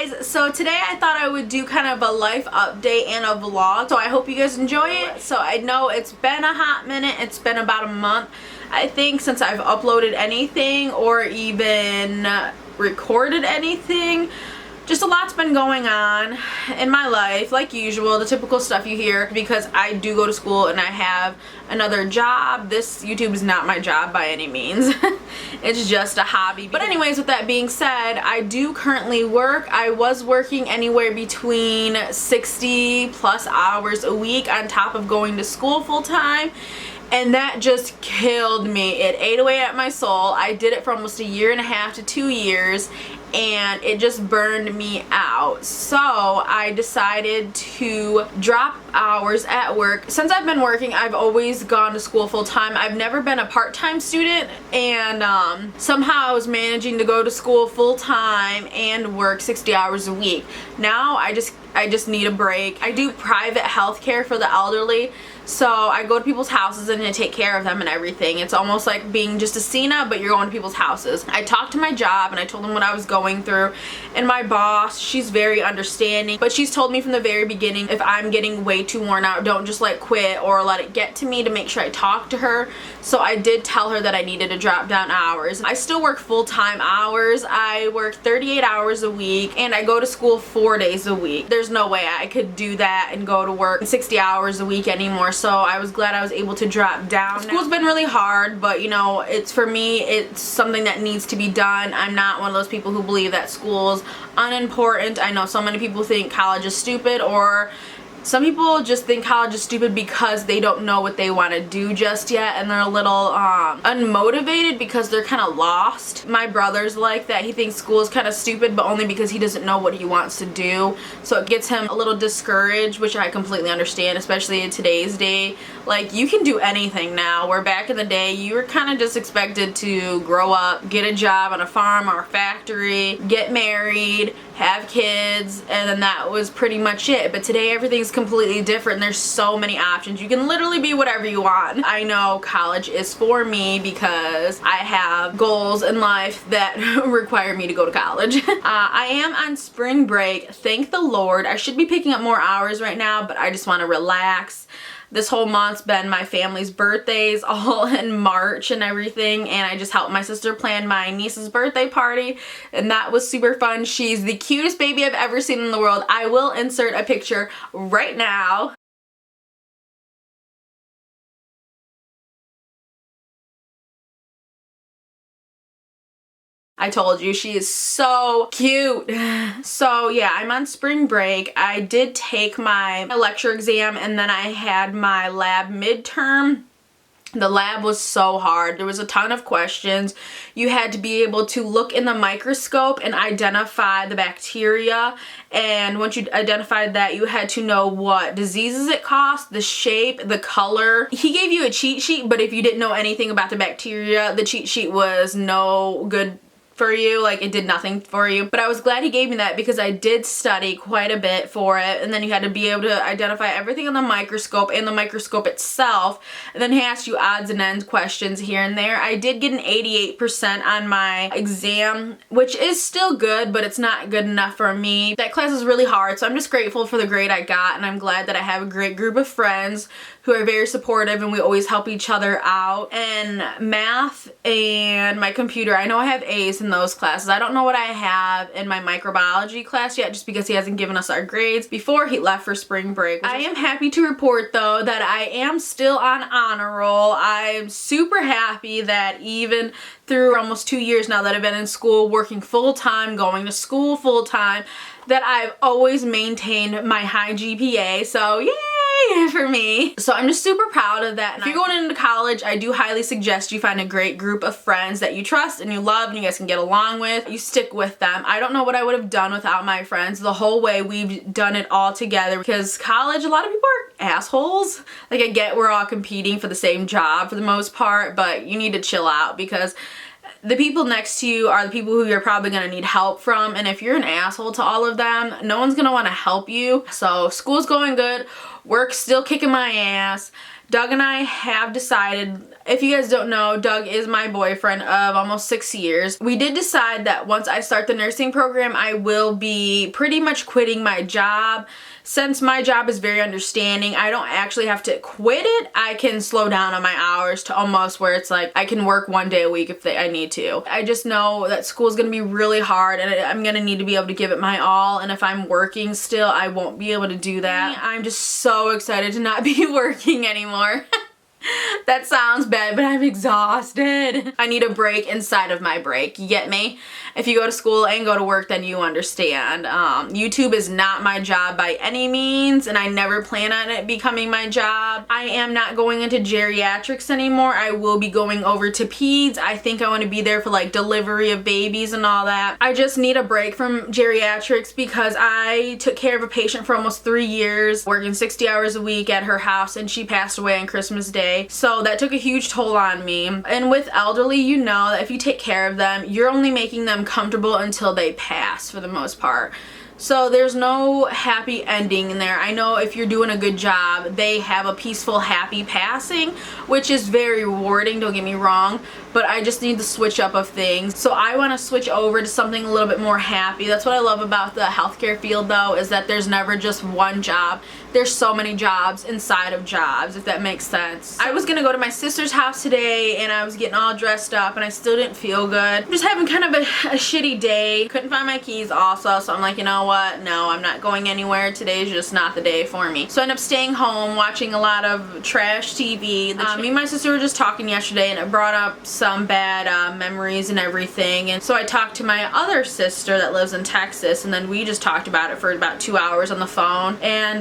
guys, so today I thought I would do kind of a life update and a vlog, so I hope you guys enjoy it. So I know it's been a hot minute, it's been about a month I think since I've uploaded anything or even recorded anything. Just a lot's been going on in my life, like usual, the typical stuff you hear, because I do go to school and I have another job. This YouTube is not my job by any means. It's just a hobby. But anyways, with that being said, I do currently work. I was working anywhere between 60 plus hours a week on top of going to school full time. And that just killed me. It ate away at my soul. I did it for almost a year and a half to 2 years, and it just burned me out. So I decided to drop hours at work. Since I've been working, I've always gone to school full time. I've never been a part-time student, and somehow I was managing to go to school full time and work 60 hours a week. Now I just need a break. I do private health care for the elderly. So I go to people's houses and I take care of them and everything. It's almost like being just a CNA, but you're going to people's houses. I talked to my job and I told them what I was going through. And my boss, she's very understanding. But she's told me from the very beginning, if I'm getting way too worn out, don't just like quit or let it get to me, to make sure I talk to her. So I did tell her that I needed to drop down hours. I still work full-time hours. I work 38 hours a week and I go to school 4 days a week. There's no way I could do that and go to work 60 hours a week anymore. So I was glad I was able to drop down. School's been really hard, but you know, it's for me, it's something that needs to be done. I'm not one of those people who believe that school's unimportant. I know so many people think college is stupid, or some people just think college is stupid because they don't know what they want to do just yet, and they're a little unmotivated because they're kind of lost. My brother's like that. He thinks school is kind of stupid, but only because he doesn't know what he wants to do. So it gets him a little discouraged, which I completely understand, especially in today's day. Like, you can do anything now, where back in the day you were kind of just expected to grow up, get a job on a farm or a factory, get married, have kids, and then that was pretty much it. But today everything's completely different. There's so many options. You can literally be whatever you want. I know college is for me because I have goals in life that require me to go to college. I am on spring break, thank the Lord. I should be picking up more hours right now, but I just want to relax. This whole month's been my family's birthdays, all in March and everything, and I just helped my sister plan my niece's birthday party, and that was super fun. She's the cutest baby I've ever seen in the world. I will insert a picture right now. I told you, she is so cute. So yeah, I'm on spring break. I did take my lecture exam and then I had my lab midterm. The lab was so hard. There was a ton of questions. You had to be able to look in the microscope and identify the bacteria. And once you identified that, you had to know what diseases it caused, the shape, the color. He gave you a cheat sheet, but if you didn't know anything about the bacteria, the cheat sheet was no good for you. Like, it did nothing for you. But I was glad he gave me that because I did study quite a bit for it, and then you had to be able to identify everything on the microscope and the microscope itself, and then he asked you odds and ends questions here and there. I did get an 88% on my exam, which is still good, but it's not good enough for me. That class is really hard, so I'm just grateful for the grade I got, and I'm glad that I have a great group of friends who are very supportive, and we always help each other out. And math and my computer, I know I have A's in those classes. I don't know what I have in my microbiology class yet, just because he hasn't given us our grades before he left for spring break. I am happy to report though that I am still on honor roll. I'm super happy that even through almost 2 years now that I've been in school, working full-time, going to school full-time, that I've always maintained my high GPA. So yay for me. So I'm just super proud of that. If you're going into college, I do highly suggest you find a great group of friends that you trust and you love and you guys can get along with. You stick with them. I don't know what I would have done without my friends. The whole way we've done it all together, because college, a lot of people are assholes. Like, I get we're all competing for the same job for the most part, but you need to chill out, because the people next to you are the people who you're probably going to need help from, and if you're an asshole to all of them, no one's going to want to help you. So school's going good, work's still kicking my ass, Doug and I have decided, if you guys don't know, Doug is my boyfriend of almost 6 years. We did decide that once I start the nursing program, I will be pretty much quitting my job. Since my job is very understanding, I don't actually have to quit it. I can slow down on my hours to almost where it's like I can work 1 day a week if I need to. I just know that school is going to be really hard and I'm going to need to be able to give it my all, and if I'm working still, I won't be able to do that. I'm just so excited to not be working anymore. That sounds bad, but I'm exhausted. I need a break inside of my break. You get me? If you go to school and go to work, then you understand. YouTube is not my job by any means, and I never plan on it becoming my job. I am not going into geriatrics anymore. I will be going over to peds. I think I want to be there for like delivery of babies and all that. I just need a break from geriatrics because I took care of a patient for almost 3 years, working 60 hours a week at her house, and she passed away on Christmas Day. So that took a huge toll on me. And with elderly, you know that if you take care of them, you're only making them comfortable until they pass for the most part. So there's no happy ending in there. I know if you're doing a good job, they have a peaceful, happy passing, which is very rewarding, don't get me wrong, but I just need the switch up of things. So I want to switch over to something a little bit more happy. That's what I love about the healthcare field though, is that there's never just one job. There's so many jobs inside of jobs, if that makes sense. I was gonna go to my sister's house today and I was getting all dressed up and I still didn't feel good. I'm just having kind of a shitty day. Couldn't find my keys also, so I'm like, you know what? No, I'm not going anywhere. Today's just not the day for me. So I ended up staying home, watching a lot of trash TV. Me and my sister were just talking yesterday and it brought up some bad memories and everything. And so I talked to my other sister that lives in Texas, and then we just talked about it for about 2 hours on the phone. And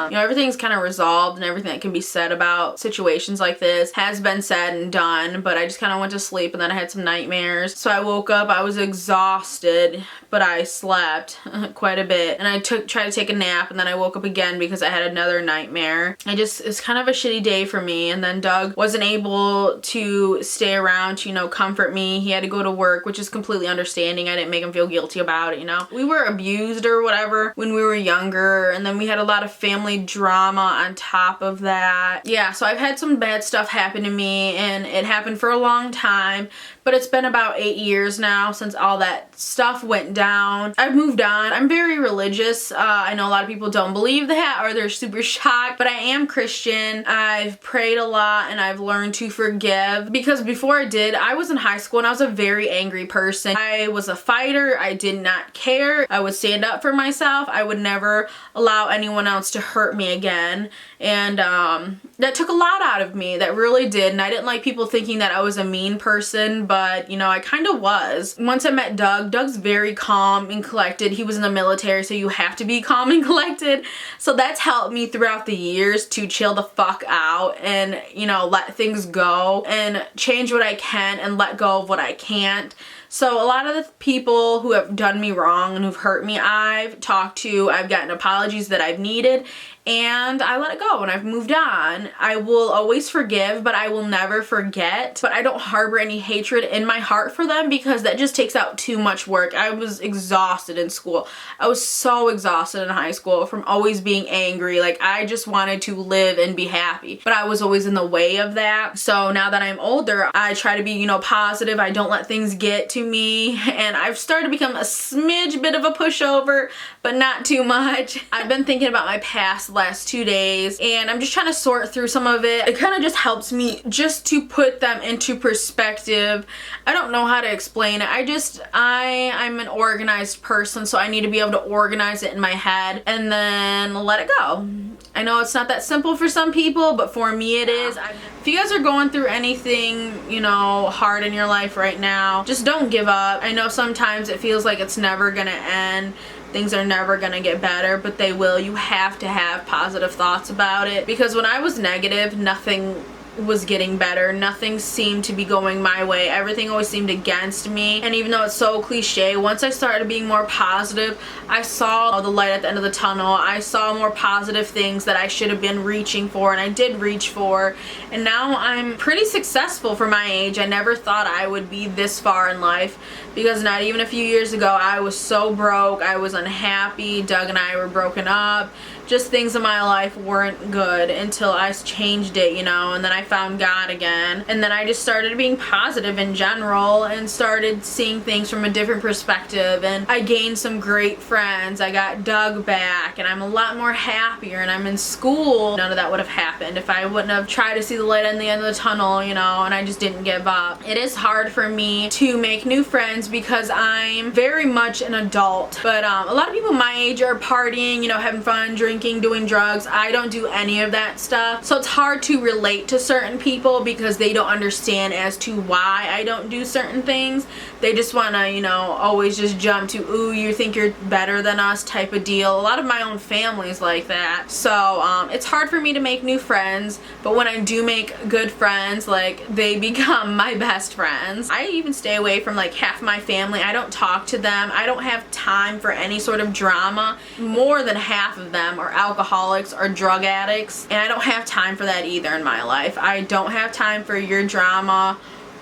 you know, everything's kind of resolved, and everything that can be said about situations like this has been said and done, but I just kind of went to sleep and then I had some nightmares. So I woke up, I was exhausted, but I slept quite a bit, and I tried to take a nap, and then I woke up again because I had another nightmare. It's kind of a shitty day for me. And then Doug wasn't able to stay around to, you know, comfort me. He had to go to work, which is completely understanding. I didn't make him feel guilty about it, you know. We were abused or whatever when we were younger, and then we had a lot of family drama on top of that. Yeah, so I've had some bad stuff happen to me, and it happened for a long time, but it's been about 8 years now since all that stuff went down. I've moved on. I'm very religious. I know a lot of people don't believe that, or they're super shocked, but I am Christian. I've prayed a lot and I've learned to forgive, because before I did, I was in high school and I was a very angry person. I was a fighter. I did not care. I would stand up for myself. I would never allow anyone else to hurt me again, and that took a lot out of me. That really did. And I didn't like people thinking that I was a mean person, but you know, I kind of was. Once I met Doug's very calm and collected. He was in the military, so you have to be calm and collected, so that's helped me throughout the years to chill the fuck out and, you know, let things go and change what I can and let go of what I can't. So a lot of the people who have done me wrong and who've hurt me, I've talked to, I've gotten apologies that I've needed, and I let it go and I've moved on. I will always forgive, but I will never forget. But I don't harbor any hatred in my heart for them, because that just takes out too much work. I was exhausted in school. I was so exhausted in high school from always being angry. Like, I just wanted to live and be happy, but I was always in the way of that. So now that I'm older, I try to be, you know, positive. I don't let things get to me, and I've started to become a smidge bit of a pushover, but not too much. I've been thinking about my past the last 2 days, and I'm just trying to sort through some of it. It kind of just helps me just to put them into perspective. I don't know how to explain it. I'm an organized person, so I need to be able to organize it in my head and then let it go. I know it's not that simple for some people, but for me it is. If you guys are going through anything, you know, hard in your life right now, just don't give up. I know sometimes it feels like it's never gonna end. Things are never gonna get better, but they will. You have to have positive thoughts about it, because when I was negative, nothing was getting better. Nothing seemed to be going my way. Everything always seemed against me. And even though it's so cliche, once I started being more positive, I saw the light at the end of the tunnel. I saw more positive things that I should have been reaching for, and I did reach for. And now I'm pretty successful for my age. I never thought I would be this far in life, because not even a few years ago I was so broke, I was unhappy, Doug and I were broken up, just things in my life weren't good until I changed it, you know, and then I found God again, and then I just started being positive in general and started seeing things from a different perspective, and I gained some great friends. I got Doug back, and I'm a lot more happier, and I'm in school. None of that would have happened if I wouldn't have tried to see the light at the end of the tunnel, you know, and I just didn't give up. It is hard for me to make new friends because I'm very much an adult, but a lot of people my age are partying, you know, having fun, drinking, doing drugs. I don't do any of that stuff, so it's hard to relate to certain people because they don't understand as to why I don't do certain things. They just want to, you know, always just jump to, ooh, you think you're better than us type of deal. A lot of my own family's like that, so it's hard for me to make new friends, but when I do make good friends, like, they become my best friends. I even stay away from like half my family. I don't talk to them. I don't have time for any sort of drama. More than half of them are alcoholics or drug addicts, and I don't have time for that either in my life. I don't have time for your drama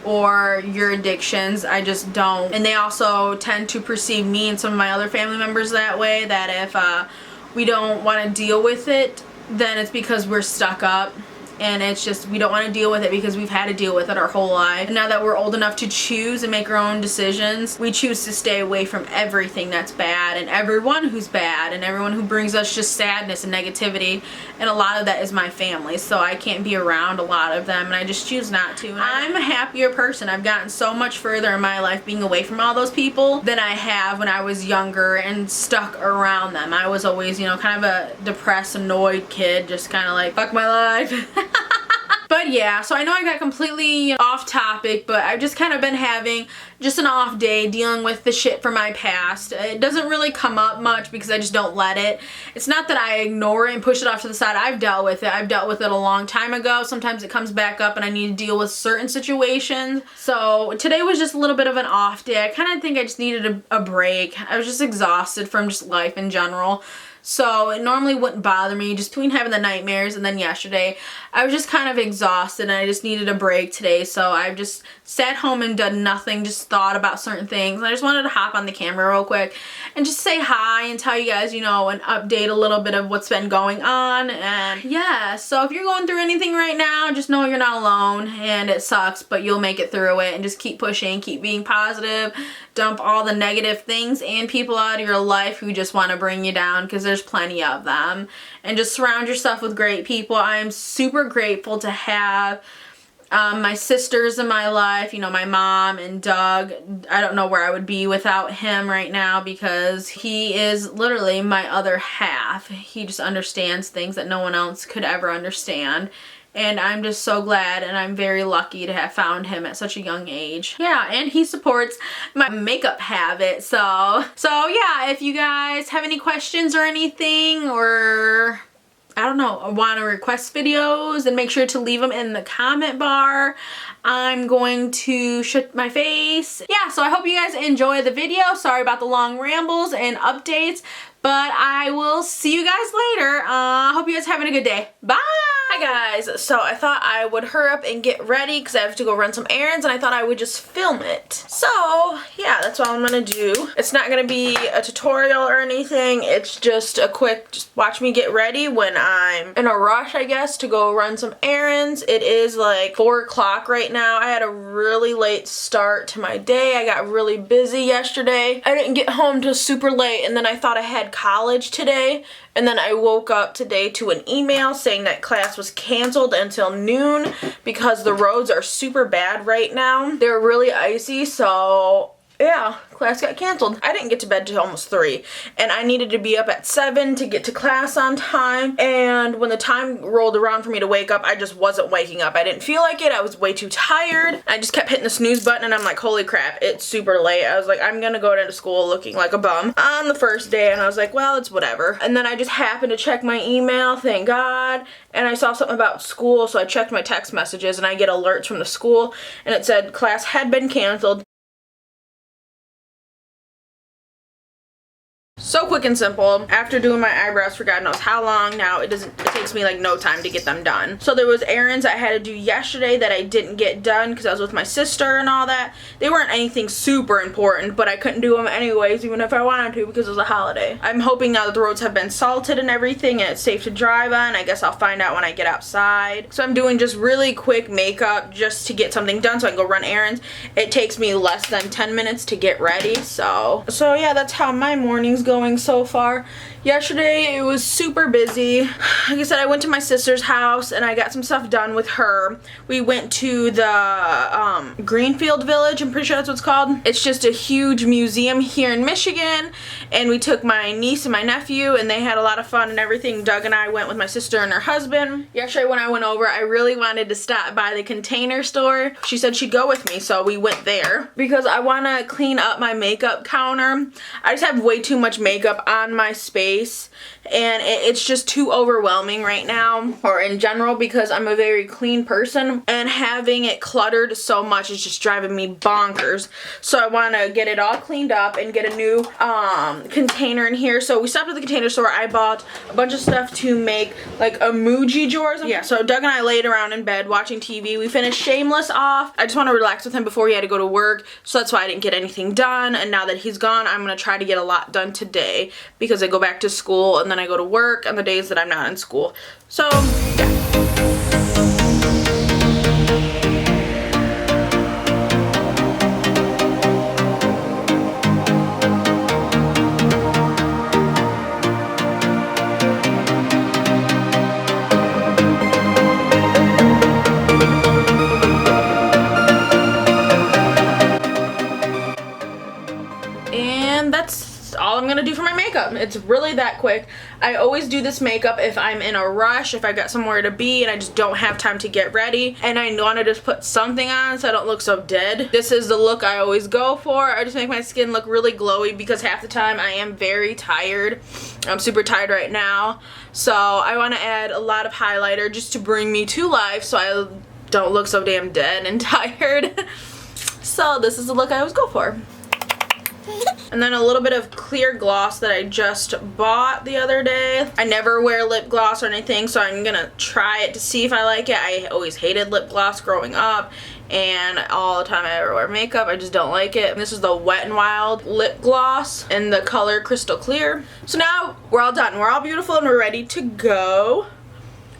or your addictions. I just don't. And they also tend to perceive me and some of my other family members that way, that if we don't want to deal with it, then it's because we're stuck up. And it's just, we don't want to deal with it because we've had to deal with it our whole life. And now that we're old enough to choose and make our own decisions, we choose to stay away from everything that's bad and everyone who's bad and everyone who brings us just sadness and negativity. And a lot of that is my family, so I can't be around a lot of them, and I just choose not to. And I'm a happier person. I've gotten so much further in my life being away from all those people than I have when I was younger and stuck around them. I was always, you know, kind of a depressed, annoyed kid, just kind of like, fuck my life. But yeah, so I know I got completely off topic, but I've just kind of been having just an off day dealing with the shit from my past. It doesn't really come up much because I just don't let it. It's not that I ignore it and push it off to the side. I've dealt with it. I've dealt with it a long time ago. Sometimes it comes back up and I need to deal with certain situations. So today was just a little bit of an off day. I kind of think I just needed a break. I was just exhausted from just life in general. So it normally wouldn't bother me, just between having the nightmares and then yesterday, I was just kind of exhausted and I just needed a break today. So I've just sat home and done nothing, just thought about certain things. I just wanted to hop on the camera real quick and just say hi and tell you guys, you know, and update a little bit of what's been going on. And yeah, so if you're going through anything right now, just know you're not alone, and it sucks, but you'll make it through it, and just keep pushing, keep being positive. Dump all the negative things and people out of your life who just want to bring you down, because there's plenty of them. And just surround yourself with great people. I am super grateful to have my sisters in my life, you know, my mom and Doug. I don't know where I would be without him right now, because he is literally my other half. He just understands things that no one else could ever understand. And I'm just so glad, and I'm very lucky to have found him at such a young age. Yeah, and he supports my makeup habit. So yeah, if you guys have any questions or anything, or I don't know, want to request videos, then make sure to leave them in the comment bar. I'm going to shut my face. Yeah, so I hope you guys enjoy the video. Sorry about the long rambles and updates, but I will see you guys later. Hope you guys are having a good day. Bye! Hi guys, so I thought I would hurry up and get ready because I have to go run some errands, and I thought I would just film it. So yeah, that's what I'm gonna do. It's not gonna be a tutorial or anything. It's just a quick, just watch me get ready when I'm in a rush, I guess, to go run some errands. It is like 4 o'clock right now. I had a really late start to my day. I got really busy yesterday. I didn't get home till super late, and then I thought I had college today, and then I woke up today to an email saying that class was canceled until noon because the roads are super bad right now. They're really icy, so yeah, class got canceled. I didn't get to bed till almost 3, and I needed to be up at 7 to get to class on time, and when the time rolled around for me to wake up, I just wasn't waking up. I didn't feel like it. I was way too tired. I just kept hitting the snooze button, and I'm like, holy crap, it's super late. I was like, I'm gonna go to school looking like a bum on the first day, and I was like, well, it's whatever. And then I just happened to check my email, thank God, and I saw something about school, so I checked my text messages, and I get alerts from the school, and it said class had been canceled. So quick and simple. After doing my eyebrows for God knows how long now, it takes me like no time to get them done. So there was errands I had to do yesterday that I didn't get done because I was with my sister and all that. They weren't anything super important, but I couldn't do them anyways, even if I wanted to, because it was a holiday. I'm hoping now that the roads have been salted and everything and it's safe to drive on. I guess I'll find out when I get outside. So I'm doing just really quick makeup just to get something done so I can go run errands. It takes me less than 10 minutes to get ready. So yeah, that's how my morning's going so far. Yesterday it was super busy. Like I said, I went to my sister's house and I got some stuff done with her. We went to the Greenfield Village, I'm pretty sure that's what it's called. It's just a huge museum here in Michigan, and we took my niece and my nephew and they had a lot of fun and everything. Doug and I went with my sister and her husband. Yesterday when I went over, I really wanted to stop by the Container Store. She said she'd go with me, so we went there because I want to clean up my makeup counter. I just have way too much makeup on my space and it's just too overwhelming right now, or in general, because I'm a very clean person and having it cluttered so much is just driving me bonkers. So I want to get it all cleaned up and get a new container in here. So we stopped at the Container Store. I bought a bunch of stuff to make like emoji drawers. Yeah, so Doug and I laid around in bed watching TV. We finished Shameless off. I just want to relax with him before he had to go to work, so that's why I didn't get anything done. And now that he's gone, I'm going to try to get a lot done today because I go back to school and then I go to work on the days that I'm not in school. So yeah. And that's all I'm gonna do for my makeup. It's really that quick. I always do this makeup if I'm in a rush, if I got somewhere to be and I just don't have time to get ready and I want to just put something on so I don't look so dead. This is the look I always go for. I just make my skin look really glowy because half the time I am very tired. I'm super tired right now, so I want to add a lot of highlighter just to bring me to life so I don't look so damn dead and tired. So this is the look I always go for. And then a little bit of clear gloss that I just bought the other day. I never wear lip gloss or anything, so I'm gonna try it to see if I like it. I always hated lip gloss growing up, and all the time I ever wear makeup, I just don't like it. And this is the Wet n Wild lip gloss in the color Crystal Clear. So now we're all done. We're all beautiful and we're ready to go.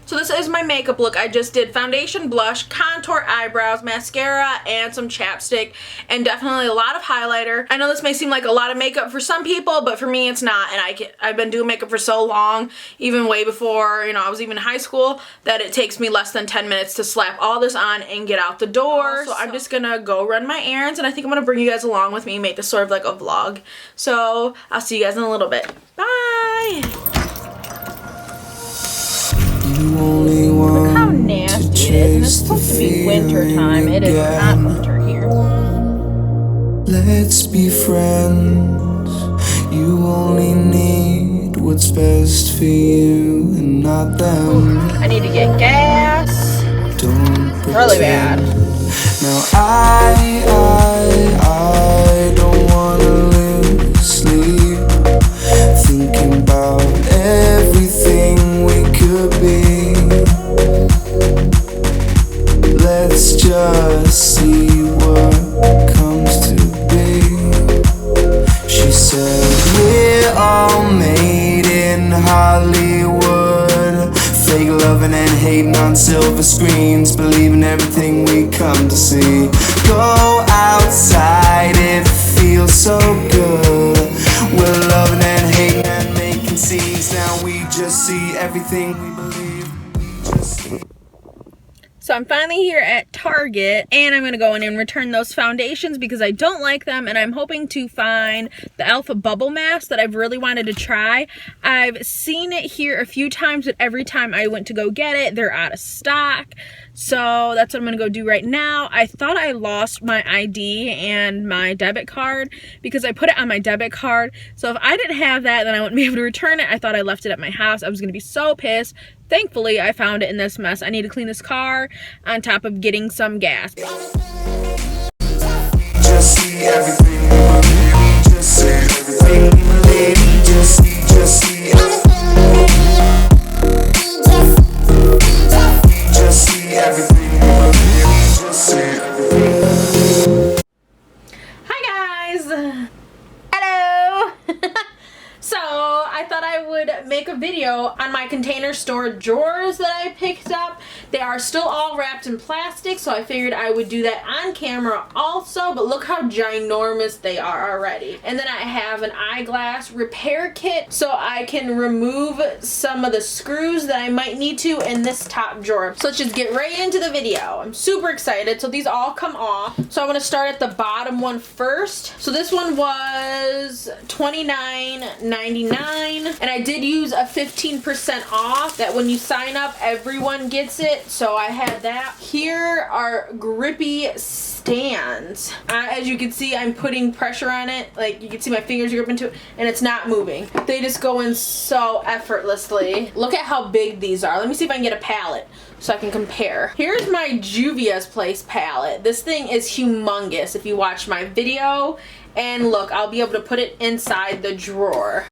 So this is my makeup look. I just did foundation, blush, contour, eyebrows, mascara, and some chapstick, and definitely a lot of highlighter. I know this may seem like a lot of makeup for some people, but for me it's not, and I've been doing makeup for so long, even way before, you know, I was even in high school, that it takes me less than 10 minutes to slap all this on and get out the door. So I'm just gonna go run my errands, and I think I'm gonna bring you guys along with me and make this sort of like a vlog. So I'll see you guys in a little bit. Bye! Look how nasty it is, and it's supposed to be winter time. It is not winter here. Let's be friends. You only need what's best for you and not them. I need to get gas. Don't really bad. Now I don't wanna lose sleep thinking about everything we could be. Let's just see what comes to be. She said we're all made in Hollywood, fake loving and hating on silver screens, believing everything we come to see. Go outside, it feels so good. We're loving and hating and making scenes. Now we just see everything we believe. So I'm finally here at Target, and I'm going to go in and return those foundations because I don't like them, and I'm hoping to find the Alpha Bubble Mask that I've really wanted to try. I've seen it here a few times, but every time I went to go get it, they're out of stock. So that's what I'm going to go do right now. I thought I lost my ID and my debit card because I put it on my debit card. So if I didn't have that, then I wouldn't be able to return it. I thought I left it at my house. I was going to be so pissed. Thankfully, I found it in this mess. I need to clean this car on top of getting some gas. Just see everything we believe. Just see everything we believe. Just I thought I would make a video on my container store drawers that I picked up. They are still all wrapped in plastic, so I figured I would do that on camera also, but look how ginormous they are already. And then I have an eyeglass repair kit so I can remove some of the screws that I might need to in this top drawer. So let's just get right into the video. I'm super excited. So these all come off. So I want to start at the bottom one first. So this one was $29.99, and I did use a 15% off that when you sign up everyone gets it, so I had that. Here are grippy stands. As you can see, I'm putting pressure on it, like you can see my fingers grip into it, and it's not moving. They just go in so effortlessly. Look at how big these are. Let me see if I can get a palette so I can compare. Here's my Juvia's Place palette. This thing is humongous if you watch my video, and look, I'll be able to put it inside the drawer.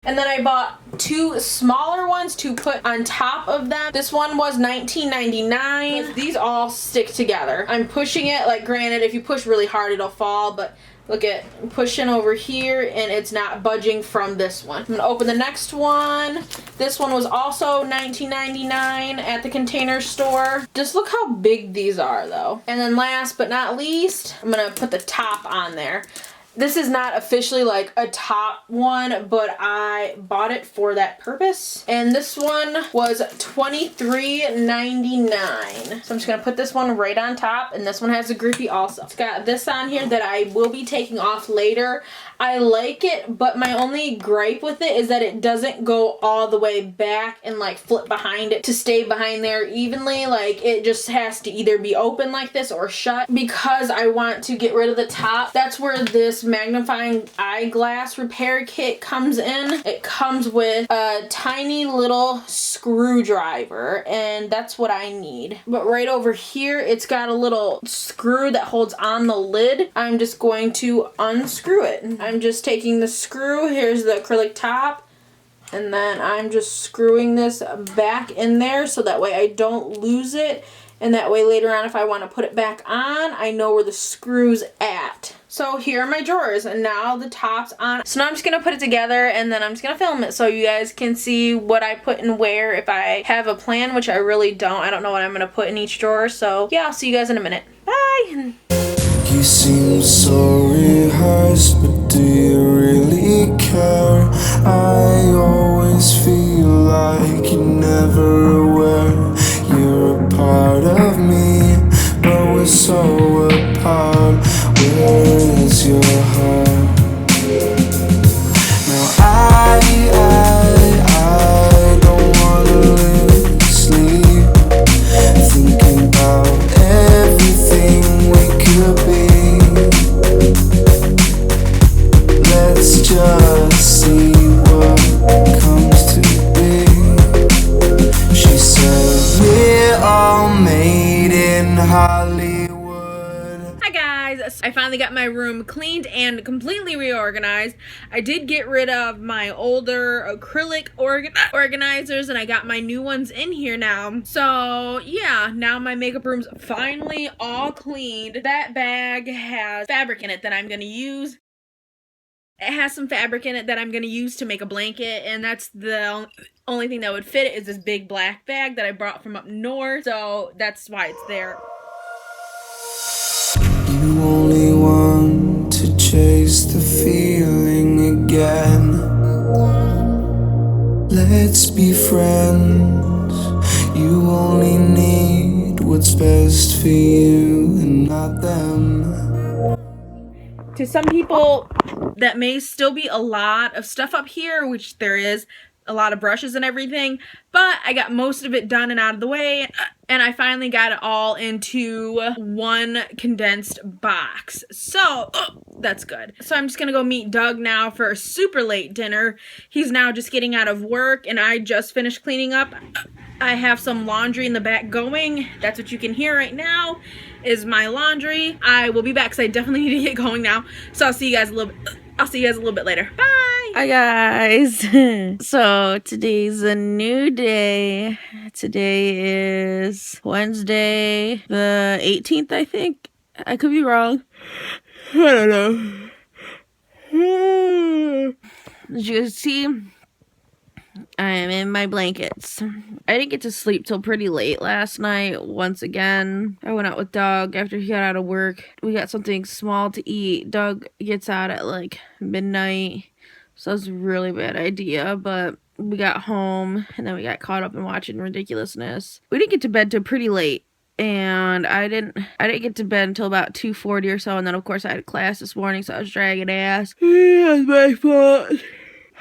And then I bought two smaller ones to put on top of them. This one was $19.99. These all stick together. I'm pushing it, like granted, if you push really hard it'll fall, but look at pushing over here and it's not budging from this one. I'm gonna open the next one. This one was also $19.99 at the Container Store. Just look how big these are though. And then last but not least, I'm gonna put the top on there. This is not officially like a top one, but I bought it for that purpose. And this one was $23.99. So I'm just gonna put this one right on top, and this one has a grippy also. It's got this on here that I will be taking off later. I like it, but my only gripe with it is that it doesn't go all the way back and like flip behind it to stay behind there evenly. Like it just has to either be open like this or shut. Because I want to get rid of the top, that's where this magnifying eyeglass repair kit comes in. It comes with a tiny little screwdriver, and that's what I need. But right over here, it's got a little screw that holds on the lid. I'm just going to unscrew it. I'm just taking the screw, here's the acrylic top, and then I'm just screwing this back in there so that way I don't lose it, and that way later on if I want to put it back on, I know where the screw's at. So here are my drawers, and now the top's on. So now I'm just gonna put it together, and then I'm just gonna film it so you guys can see what I put in where if I have a plan, which I really don't. I don't know what I'm gonna put in each drawer, so yeah, I'll see you guys in a minute. Bye! You seem so rehearsed, but do you really care? I always feel like you're never aware. You're a part of me, but we're so apart. Where is your heart? Now I don't wanna lose sleep, thinking about everything we could be. Let's just see what comes to be. She said we're all made in Hollywood. Hi guys, I finally got my room cleaned and completely reorganized. I did get rid of my older acrylic organizers, and I got my new ones in here now. So yeah, now my makeup room's finally all cleaned. That bag has fabric in it that I'm gonna use. It has some fabric in it that I'm going to use to make a blanket, and that's the only thing that would fit it is this big black bag that I brought from up north, so that's why it's there. You only want to chase the feeling again. Let's be friends. You only need what's best for you and not them. To some people, that may still be a lot of stuff up here, which there is a lot of brushes and everything, but I got most of it done and out of the way, and I finally got it all into one condensed box. So that's good. So I'm just gonna go meet Doug now for a super late dinner. He's now just getting out of work, and I just finished cleaning up. I have some laundry in the back going. That's what you can hear right now is my laundry. I will be back because I definitely need to get going now. So I'll see you guys a little bit later. Bye. Hi guys. So today's a new day. Today is Wednesday the 18th, I think. I could be wrong. I don't know. as you can see, I am in my blankets. I didn't get to sleep till pretty late last night. Once again, I went out with Doug after he got out of work. We got something small to eat. Doug gets out at like midnight, so it was a really bad idea, but we got home and then we got caught up in watching ridiculousness. We didn't get to bed till pretty late, and I didn't get to bed until about 2:40 or so, and then of course I had class this morning, so I was dragging ass. It was my fault.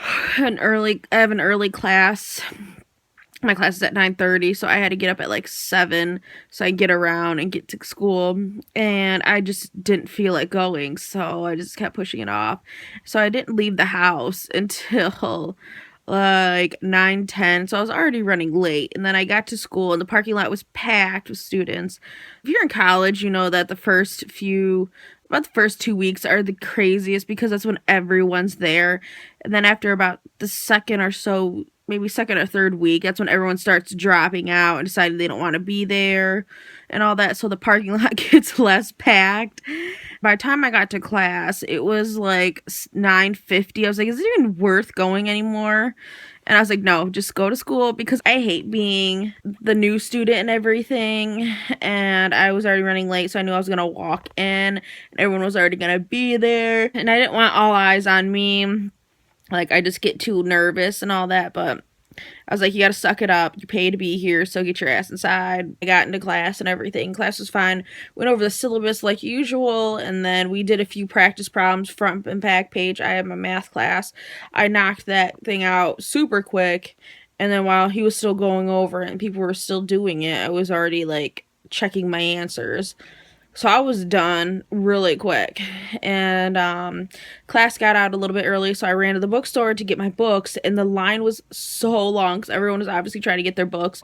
I have an early class. My class is at 9:30, so I had to get up at like 7 so I could get around and get to school, and I just didn't feel like going, so I just kept pushing it off. So I didn't leave the house until like 9:10, so I was already running late, and then I got to school and the parking lot was packed with students. If you're in college, you know that about the first 2 weeks are the craziest because that's when everyone's there. And then after about the second or so, maybe second or third week, that's when everyone starts dropping out and deciding they don't want to be there and all that. So the parking lot gets less packed. By the time I got to class, it was like 9:50. I was like, is it even worth going anymore? And I was like, no, just go to school, because I hate being the new student and everything. And I was already running late, so I knew I was going to walk in and everyone was already going to be there. And I didn't want all eyes on me. Like, I just get too nervous and all that, but I was like, you gotta suck it up. You pay to be here, so get your ass inside. I got into class and everything. Class was fine. Went over the syllabus like usual, and then we did a few practice problems, front and back page. I had my math class. I knocked that thing out super quick, and then while he was still going over it and people were still doing it, I was already like checking my answers. So I was done really quick, and class got out a little bit early, so I ran to the bookstore to get my books, and the line was so long because everyone was obviously trying to get their books,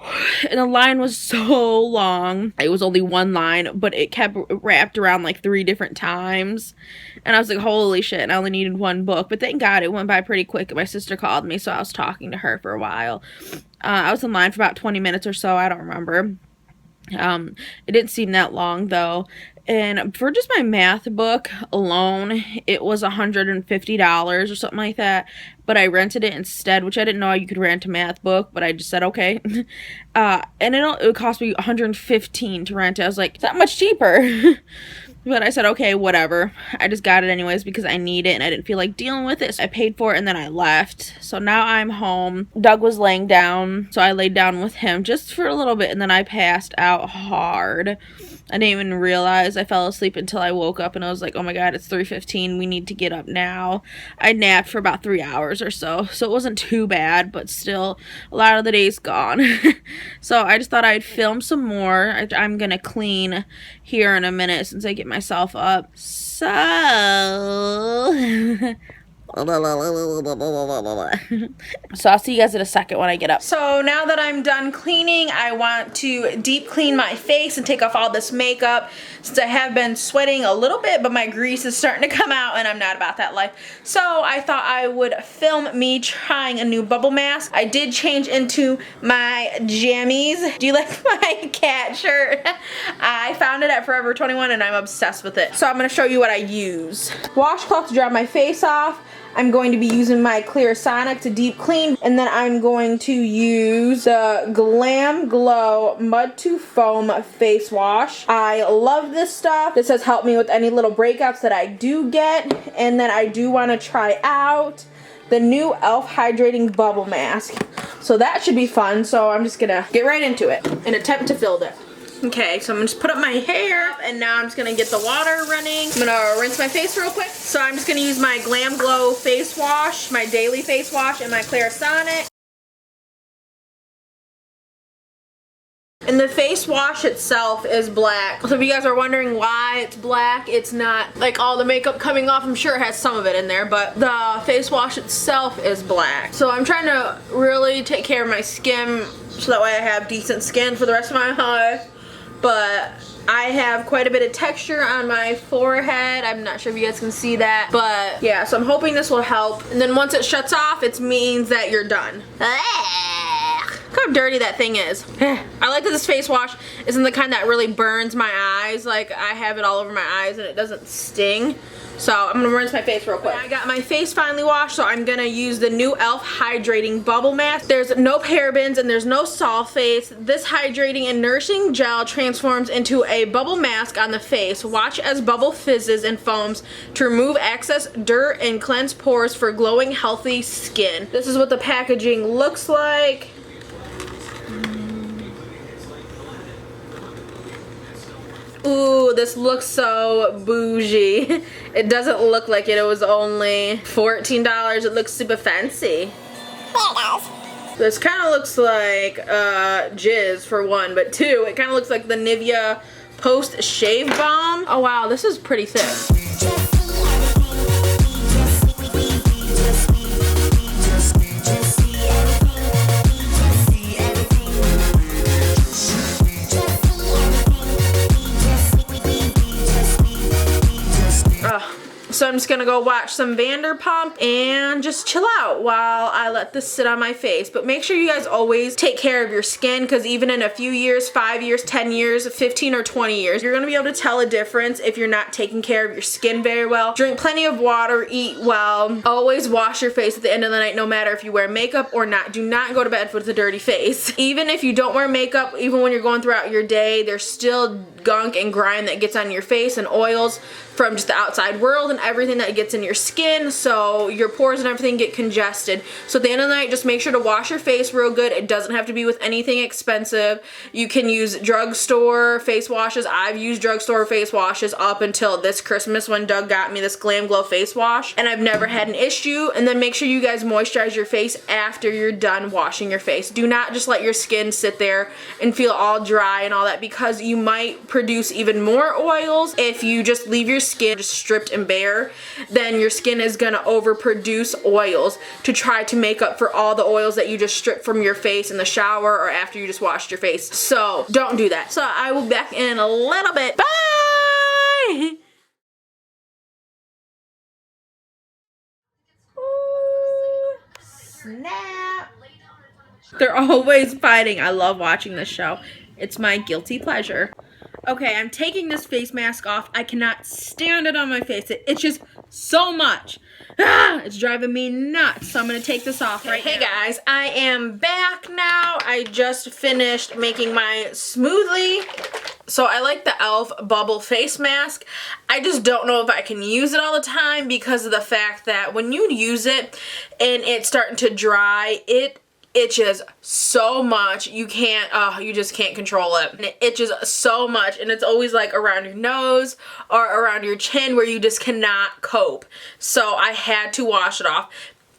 and the line was so long. It was only one line, but it kept wrapped around like 3 different times, and I was like, holy shit, and I only needed one book. But thank God it went by pretty quick. My sister called me, so I was talking to her for a while. I was in line for about 20 minutes or so. I don't remember. It didn't seem that long though, and for just my math book alone, it was $150 or something like that, but I rented it instead, which I didn't know you could rent a math book, but I just said okay. And it cost me $115 to rent it. I was like, it's that much cheaper. But I said, okay, whatever. I just got it anyways because I need it and I didn't feel like dealing with it. So I paid for it and then I left. So now I'm home. Doug was laying down, so I laid down with him just for a little bit, and then I passed out hard. I didn't even realize I fell asleep until I woke up, and I was like, oh my god, it's 3:15. We need to get up now. I napped for about 3 hours or so it wasn't too bad, but still, a lot of the day's gone. So I just thought I'd film some more. I'm gonna clean here in a minute since I get myself up. So so I'll see you guys in a second when I get up. So now that I'm done cleaning, I want to deep clean my face and take off all this makeup, since I have been sweating a little bit, but my grease is starting to come out and I'm not about that life. So I thought I would film me trying a new bubble mask. I did change into my jammies. Do you like my cat shirt? I found it at Forever 21 and I'm obsessed with it. So I'm going to show you what I use. Washcloth to dry my face off. I'm going to be using my Clear Sonic to deep clean, and then I'm going to use the Glam Glow Mud to Foam face wash. I love this stuff. This has helped me with any little breakouts that I do get, and then I do want to try out the new e.l.f. Hydrating Bubble Mask. So that should be fun, so I'm just gonna get right into it and attempt to fill it. Okay, so I'm gonna just put up my hair, and now I'm just gonna get the water running. I'm gonna rinse my face real quick. So I'm just gonna use my Glam Glow face wash, my daily face wash, and my Clarisonic. And the face wash itself is black. So if you guys are wondering why it's black, it's not like all the makeup coming off. I'm sure it has some of it in there, but the face wash itself is black. So I'm trying to really take care of my skin so that way I have decent skin for the rest of my life. But I have quite a bit of texture on my forehead. I'm not sure if you guys can see that, but yeah, so I'm hoping this will help. And then once it shuts off, it means that you're done. Look how dirty that thing is. I like that this face wash isn't the kind that really burns my eyes. Like, I have it all over my eyes and it doesn't sting. So I'm gonna rinse my face real quick. I got my face finally washed, so I'm gonna use the new e.l.f. Hydrating Bubble Mask. There's no parabens and there's no sulfates. This hydrating and nourishing gel transforms into a bubble mask on the face. Watch as bubble fizzes and foams to remove excess dirt and cleanse pores for glowing, healthy skin. This is what the packaging looks like. Ooh, this looks so bougie. It doesn't look like it. It was only $14. It looks super fancy. This kind of looks like jizz for one, but two, it kind of looks like the Nivea Post Shave Balm. Oh wow, this is pretty thick. So I'm just gonna go watch some Vanderpump and just chill out while I let this sit on my face. But make sure you guys always take care of your skin, because even in a few years, 5 years, 10 years, 15 or 20 years, you're gonna be able to tell a difference if you're not taking care of your skin very well. Drink plenty of water, eat well, always wash your face at the end of the night, no matter if you wear makeup or not. Do not go to bed with a dirty face. Even if you don't wear makeup, even when you're going throughout your day, there's still gunk and grime that gets on your face and oils from just the outside world and everything that gets in your skin, so your pores and everything get congested. So at the end of the night, just make sure to wash your face real good. It doesn't have to be with anything expensive. You can use drugstore face washes. I've used drugstore face washes up until this Christmas when Doug got me this Glam Glow face wash, and I've never had an issue. And then make sure you guys moisturize your face after you're done washing your face. Do not just let your skin sit there and feel all dry and all that, because you might produce even more oils if you just leave your skin just stripped and bare. Then your skin is gonna overproduce oils to try to make up for all the oils that you just stripped from your face in the shower or after you just washed your face. So don't do that. So I will be back in a little bit. Bye! Ooh, snap. They're always fighting. I love watching this show. It's my guilty pleasure. Okay, I'm taking this face mask off. I cannot stand it on my face. It itches so much. It's driving me nuts. So I'm going to take this off right now. Hey guys, I am back now. I just finished making my smoothie. So I like the e.l.f. Bubble Face Mask. I just don't know if I can use it all the time because of the fact that when you use it and it's starting to dry, it itches so much. You just can't control it. And it itches so much, and it's always like around your nose or around your chin where you just cannot cope. So I had to wash it off.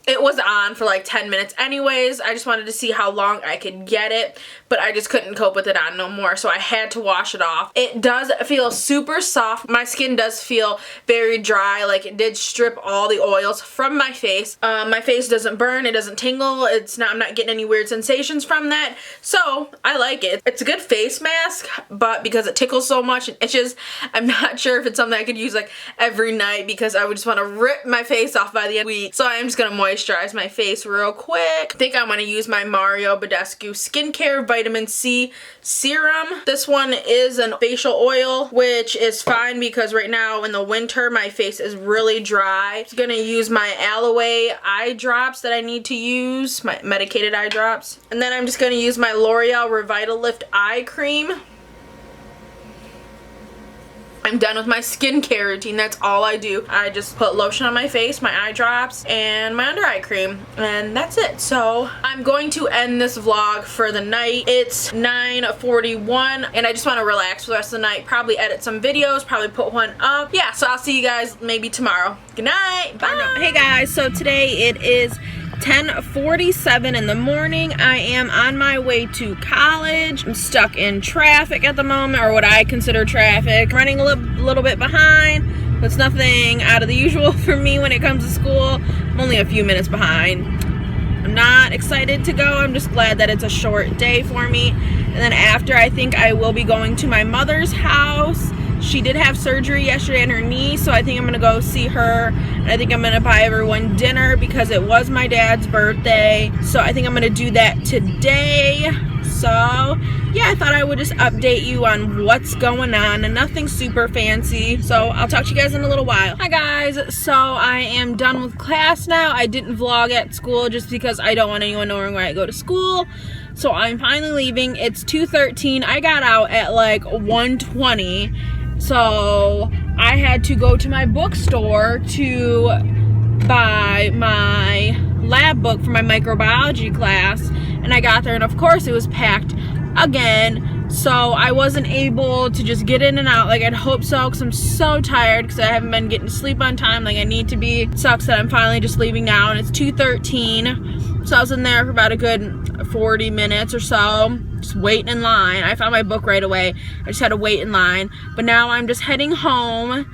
It was on for like 10 minutes anyways. I just wanted to see how long I could get it, but I just couldn't cope with it on no more, so I had to wash it off. It does feel super soft. My skin does feel very dry, like it did strip all the oils from my face. My face doesn't burn, it doesn't tingle, I'm not getting any weird sensations from that, so I like it. It's a good face mask, but because it tickles so much and itches, I'm not sure if it's something I could use like every night, because I would just want to rip my face off by the end of the week. So I'm just gonna moisturize my face real quick. I think I'm going to use my Mario Badescu Skincare Vitamin C Serum. This one is a facial oil, which is fine because right now in the winter my face is really dry. I'm going to use my Aloe eye drops that I need to use, my medicated eye drops. And then I'm just going to use my L'Oreal Revitalift Eye Cream. I'm done with my skincare routine. That's all I do. I just put lotion on my face, my eye drops, and my under eye cream, and that's it. So I'm going to end this vlog for the night. It's 9:41, and I just want to relax for the rest of the night. Probably edit some videos, probably put one up. Yeah, so I'll see you guys maybe tomorrow. Good night. Bye. Hey guys, so today it is 10:47 in the morning. I am on my way to college. I'm stuck in traffic at the moment, or what I consider traffic. Running a little bit behind. It's nothing out of the usual for me when it comes to school. I'm only a few minutes behind. I'm not excited to go. I'm just glad that it's a short day for me. And then after, I think I will be going to my mother's house She did have surgery yesterday on her knee, so I think I'm gonna go see her, and I think I'm gonna buy everyone dinner because it was my dad's birthday. So I think I'm gonna do that today. So yeah, I thought I would just update you on what's going on, and nothing super fancy. So I'll talk to you guys in a little while. Hi guys, so I am done with class now. I didn't vlog at school just because I don't want anyone knowing where I go to school. So I'm finally leaving. It's 2:13. I got out at like 1:20. So I had to go to my bookstore to buy my lab book for my microbiology class, and I got there and of course it was packed again, so I wasn't able to just get in and out like I'd hoped so, because I'm so tired because I haven't been getting to sleep on time like I need to be. It sucks that I'm finally just leaving now, and it's 2:13, so I was in there for about a good 40 minutes or so just waiting in line. I found my book right away. I just had to wait in line, but now I'm just heading home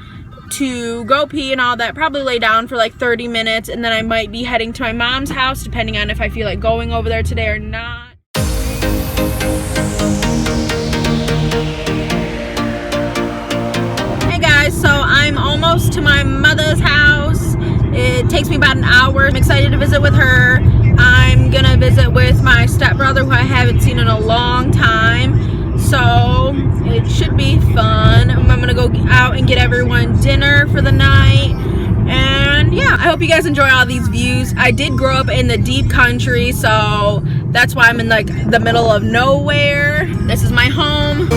to go pee and all that, probably lay down for like 30 minutes, and then I might be heading to my mom's house depending on if I feel like going over there today or not. Hey guys, so I'm almost to my mother's house. It takes me about an hour. I'm excited to visit with her. I'm gonna visit with my stepbrother, who I haven't seen in a long time, so it should be fun. I'm gonna go out and get everyone dinner for the night, and yeah, I hope you guys enjoy all these views. I did grow up in the deep country, so that's why I'm in like the middle of nowhere. This is my home.